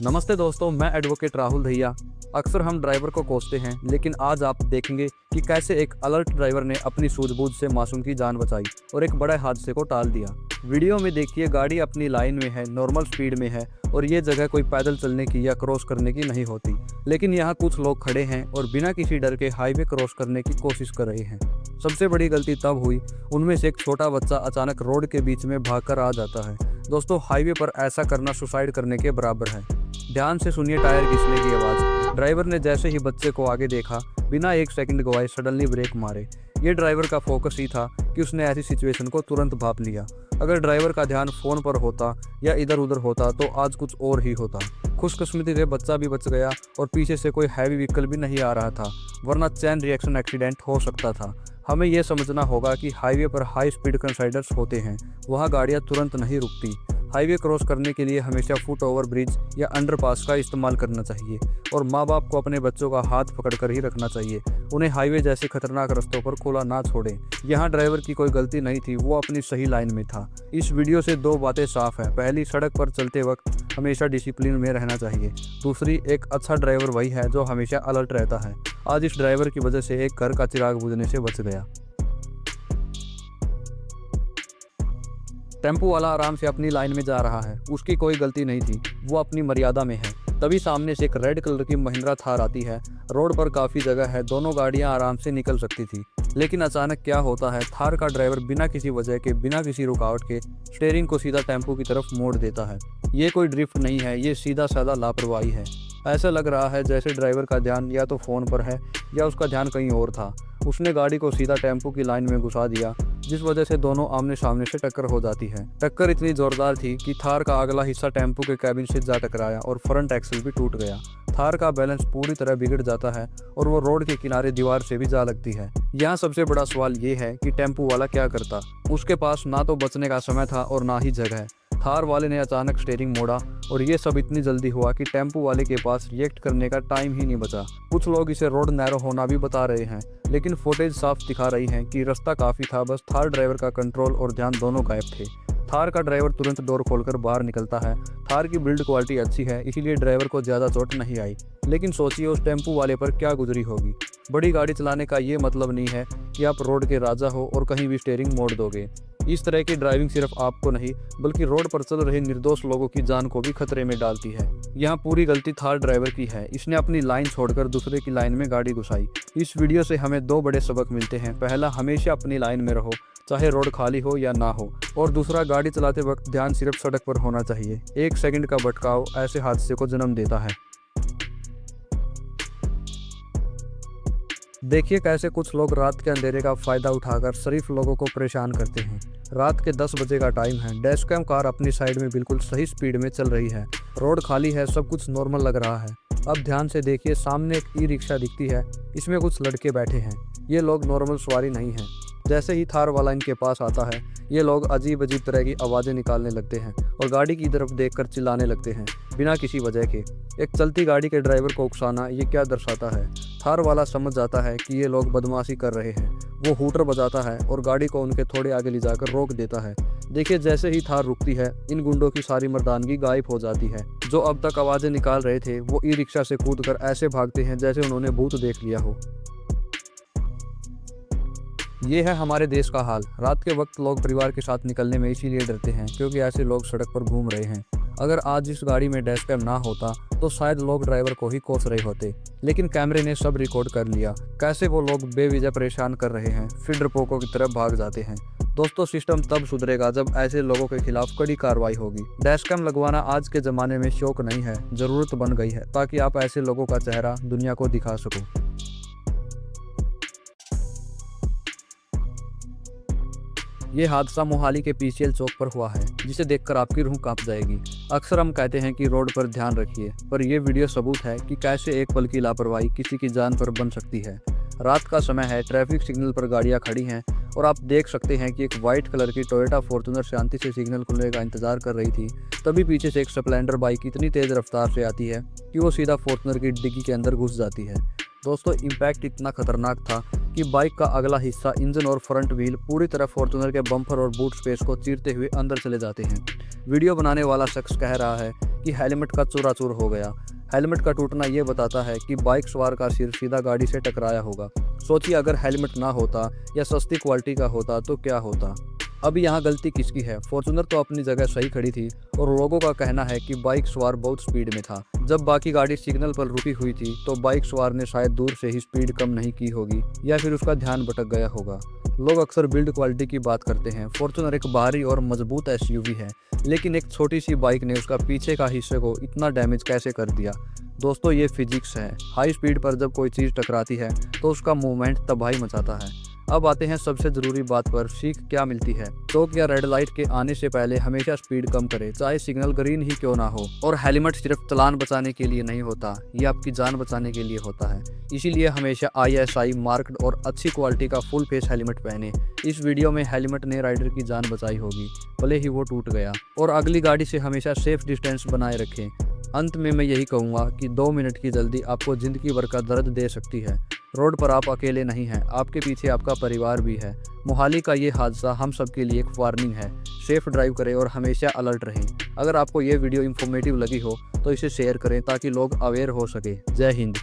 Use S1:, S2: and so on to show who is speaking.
S1: नमस्ते दोस्तों, मैं एडवोकेट राहुल दहिया। अक्सर हम ड्राइवर को कोसते हैं, लेकिन आज आप देखेंगे कि कैसे एक अलर्ट ड्राइवर ने अपनी सूझबूझ से मासूम की जान बचाई और एक बड़े हादसे को टाल दिया। वीडियो में देखिए, गाड़ी अपनी लाइन में है, नॉर्मल स्पीड में है और ये जगह कोई पैदल चलने की या क्रॉस करने की नहीं होती, लेकिन यहाँ कुछ लोग खड़े हैं और बिना किसी डर के हाईवे क्रॉस करने की कोशिश कर रहे हैं। सबसे बड़ी गलती तब हुई, उनमें से एक छोटा बच्चा अचानक रोड के बीच में भागकर आ जाता है। दोस्तों, हाईवे पर ऐसा करना सुसाइड करने के बराबर है। ध्यान से सुनिए टायर घिसने की आवाज़। ड्राइवर ने जैसे ही बच्चे को आगे देखा, बिना एक सेकंड गवाए सडनली ब्रेक मारे। ये ड्राइवर का फोकस ही था कि उसने ऐसी सिचुएशन को तुरंत भाप लिया। अगर ड्राइवर का ध्यान फ़ोन पर होता या इधर उधर होता तो आज कुछ और ही होता। खुशकिस्मती से बच्चा भी बच गया और पीछे से कोई हैवी व्हीकल भी नहीं आ रहा था, वरना चैन रिएक्शन एक्सीडेंट हो सकता था। हमें यह समझना होगा कि हाईवे पर हाई स्पीड कंसाइडर्स होते हैं, वहाँ गाड़ियाँ तुरंत नहीं रुकती। हाईवे क्रॉस करने के लिए हमेशा फुट ओवर ब्रिज या अंडरपास का इस्तेमाल करना चाहिए और माँ बाप को अपने बच्चों का हाथ पकड़कर ही रखना चाहिए। उन्हें हाईवे जैसे खतरनाक रास्तों पर खुला ना छोड़ें। यहाँ ड्राइवर की कोई गलती नहीं थी, वो अपनी सही लाइन में था। इस वीडियो से दो बातें साफ हैं। पहली, सड़क पर चलते वक्त हमेशा डिसिप्लिन में रहना चाहिए। दूसरी, एक अच्छा ड्राइवर वही है जो हमेशा अलर्ट रहता है। आज इस ड्राइवर की वजह से एक घर का चिराग बुझने से बच गया। टेम्पो वाला आराम से अपनी लाइन में जा रहा है, उसकी कोई गलती नहीं थी, वो अपनी मर्यादा में है। तभी सामने से एक रेड कलर की महिंद्रा थार आती है। रोड पर काफ़ी जगह है, दोनों गाड़ियां आराम से निकल सकती थी, लेकिन अचानक क्या होता है, थार का ड्राइवर बिना किसी वजह के, बिना किसी रुकावट के स्टीयरिंग को सीधा टेम्पो की तरफ मोड़ देता है। ये कोई ड्रिफ्ट नहीं है, ये सीधा साधा लापरवाही है। ऐसा लग रहा है जैसे ड्राइवर का ध्यान या तो फ़ोन पर है या उसका ध्यान कहीं और था। उसने गाड़ी को सीधा टेम्पो की लाइन में घुसा दिया, जिस वजह से दोनों आमने सामने से टक्कर हो जाती है। टक्कर इतनी जोरदार थी कि थार का अगला हिस्सा टेम्पो के कैबिन से जा टकराया और फ्रंट एक्सल भी टूट गया। थार का बैलेंस पूरी तरह बिगड़ जाता है और वो रोड के किनारे दीवार से भी जा लगती है। यहाँ सबसे बड़ा सवाल ये है कि टेम्पो वाला क्या करता। उसके पास ना तो बचने का समय था और ना ही जगह। थार वाले ने अचानक स्टीयरिंग मोड़ा और ये सब इतनी जल्दी हुआ कि टेम्पो वाले के पास रिएक्ट करने का टाइम ही नहीं बचा। कुछ लोग इसे रोड नैरो होना भी बता रहे हैं, लेकिन फुटेज साफ दिखा रही है कि रास्ता काफ़ी था, बस थार ड्राइवर का कंट्रोल और ध्यान दोनों गायब थे। थार का ड्राइवर तुरंत डोर खोलकर बाहर निकलता है। थार की बिल्ड क्वालिटी अच्छी है, इसीलिए ड्राइवर को ज़्यादा चोट नहीं आई, लेकिन सोचिए उस टेम्पो वाले पर क्या गुजरी होगी। बड़ी गाड़ी चलाने का ये मतलब नहीं है कि आप रोड के राजा हो और कहीं भी स्टीयरिंग मोड़ दोगे। इस तरह की ड्राइविंग सिर्फ आपको नहीं, बल्कि रोड पर चल रहे निर्दोष लोगों की जान को भी खतरे में डालती है। यहाँ पूरी गलती थार ड्राइवर की है, इसने अपनी लाइन छोड़कर दूसरे की लाइन में गाड़ी घुसाई। इस वीडियो से हमें दो बड़े सबक मिलते हैं। पहला, हमेशा अपनी लाइन में रहो, चाहे रोड खाली हो या ना हो। और दूसरा, गाड़ी चलाते वक्त ध्यान सिर्फ सड़क पर होना चाहिए। एक सेकंड का भटकाव ऐसे हादसे को जन्म देता है। देखिए कैसे कुछ लोग रात के अंधेरे का फ़ायदा उठाकर शरीफ लोगों को परेशान करते हैं। रात के 10 बजे का टाइम है, डैश कैम कार अपनी साइड में बिल्कुल सही स्पीड में चल रही है, रोड खाली है, सब कुछ नॉर्मल लग रहा है। अब ध्यान से देखिए, सामने एक ई रिक्शा दिखती है, इसमें कुछ लड़के बैठे हैं। ये लोग नॉर्मल सवारी नहीं हैं। जैसे ही थार वाला इनके पास आता है, ये लोग अजीब अजीब तरह की आवाज़ें निकालने लगते हैं और गाड़ी की तरफ देखकर चिल्लाने लगते हैं बिना किसी वजह के। एक चलती गाड़ी के ड्राइवर को उकसाना ये क्या दर्शाता है? थार वाला समझ जाता है कि ये लोग बदमाशी कर रहे हैं। वो हूटर बजाता है और गाड़ी को उनके थोड़े आगे ले जाकर रोक देता है। देखिए, जैसे ही थार रुकती है, इन गुंडों की सारी मर्दानगी गायब हो जाती है। जो अब तक आवाज़ें निकाल रहे थे, वो ई रिक्शा से कूदकर ऐसे भागते हैं जैसे उन्होंने भूत देख लिया हो। ये है हमारे देश का हाल। रात के वक्त लोग परिवार के साथ निकलने में इसीलिए डरते हैं क्योंकि ऐसे लोग सड़क पर घूम रहे हैं। अगर आज इस गाड़ी में डैश कैम ना होता तो शायद लोग ड्राइवर को ही कोस रहे होते, लेकिन कैमरे ने सब रिकॉर्ड कर लिया। कैसे वो लोग बेवजह परेशान कर रहे हैं, फिर डरपोकों की तरफ भाग जाते हैं। दोस्तों, सिस्टम तब सुधरेगा जब ऐसे लोगों के खिलाफ कड़ी कार्रवाई होगी। डैश कैम लगवाना आज के ज़माने में शौक नहीं है, ज़रूरत बन गई है, ताकि आप ऐसे लोगों का चेहरा दुनिया को दिखा सको। ये हादसा मोहाली के पीसीएल चौक पर हुआ है, जिसे देखकर आपकी रूह कांप जाएगी। अक्सर हम कहते हैं कि रोड पर ध्यान रखिए, पर यह वीडियो सबूत है कि कैसे एक पल की लापरवाही किसी की जान पर बन सकती है। रात का समय है, ट्रैफिक सिग्नल पर गाड़ियां खड़ी हैं और आप देख सकते हैं कि एक वाइट कलर की टोयोटा फॉर्च्यूनर शांति से सिग्नल खुलने का इंतजार कर रही थी। तभी पीछे से एक स्प्लेंडर बाइक इतनी तेज़ रफ्तार से आती है कि वो सीधा फॉर्च्यूनर की डिग्गी के अंदर घुस जाती है। दोस्तों, इम्पैक्ट इतना खतरनाक था कि बाइक का अगला हिस्सा, इंजन और फ्रंट व्हील पूरी तरह फॉर्च्यूनर के बम्पर और बूट स्पेस को चीरते हुए अंदर चले जाते हैं। वीडियो बनाने वाला शख्स कह रहा है कि हेलमेट का चूराचूर हो गया। हेलमेट का टूटना ये बताता है कि बाइक सवार का सिर सीधा गाड़ी से टकराया होगा। सोचिए अगर हेलमेट ना होता या सस्ती क्वालिटी का होता तो क्या होता। अब यहाँ गलती किसकी है? फॉर्च्यूनर तो अपनी जगह सही खड़ी थी और लोगों का कहना है कि बाइक सवार बहुत स्पीड में था। जब बाकी गाड़ी सिग्नल पर रुकी हुई थी तो बाइक सवार ने शायद दूर से ही स्पीड कम नहीं की होगी या फिर उसका ध्यान भटक गया होगा। लोग अक्सर बिल्ड क्वालिटी की बात करते हैं। फॉर्च्यूनर एक भारी और मजबूत एसयूवी है, लेकिन एक छोटी सी बाइक ने उसका पीछे का हिस्से को इतना डैमेज कैसे कर दिया? दोस्तों, ये फिजिक्स है। हाई स्पीड पर जब कोई चीज़ टकराती है तो उसका मूवमेंट तबाही मचाता है। अब आते हैं सबसे ज़रूरी बात पर, सीख क्या मिलती है? चौक या रेड लाइट के आने से पहले हमेशा स्पीड कम करें, चाहे सिग्नल ग्रीन ही क्यों ना हो। और हेलमेट सिर्फ चालान बचाने के लिए नहीं होता, ये आपकी जान बचाने के लिए होता है। इसीलिए हमेशा ISI मार्क्ड और अच्छी क्वालिटी का फुल फेस हेलमेट पहने। इस वीडियो में हेलमेट ने राइडर की जान बचाई होगी, भले ही वो टूट गया। और अगली गाड़ी से हमेशा सेफ डिस्टेंस बनाए रखें। अंत में मैं यही कहूँगा कि 2 मिनट की जल्दी आपको ज़िंदगी भर का दर्द दे सकती है। रोड पर आप अकेले नहीं हैं, आपके पीछे आपका परिवार भी है। मोहाली का ये हादसा हम सब के लिए एक वार्निंग है। सेफ ड्राइव करें और हमेशा अलर्ट रहें। अगर आपको ये वीडियो इन्फॉर्मेटिव लगी हो तो इसे शेयर करें ताकि लोग अवेयर हो सके। जय हिंद।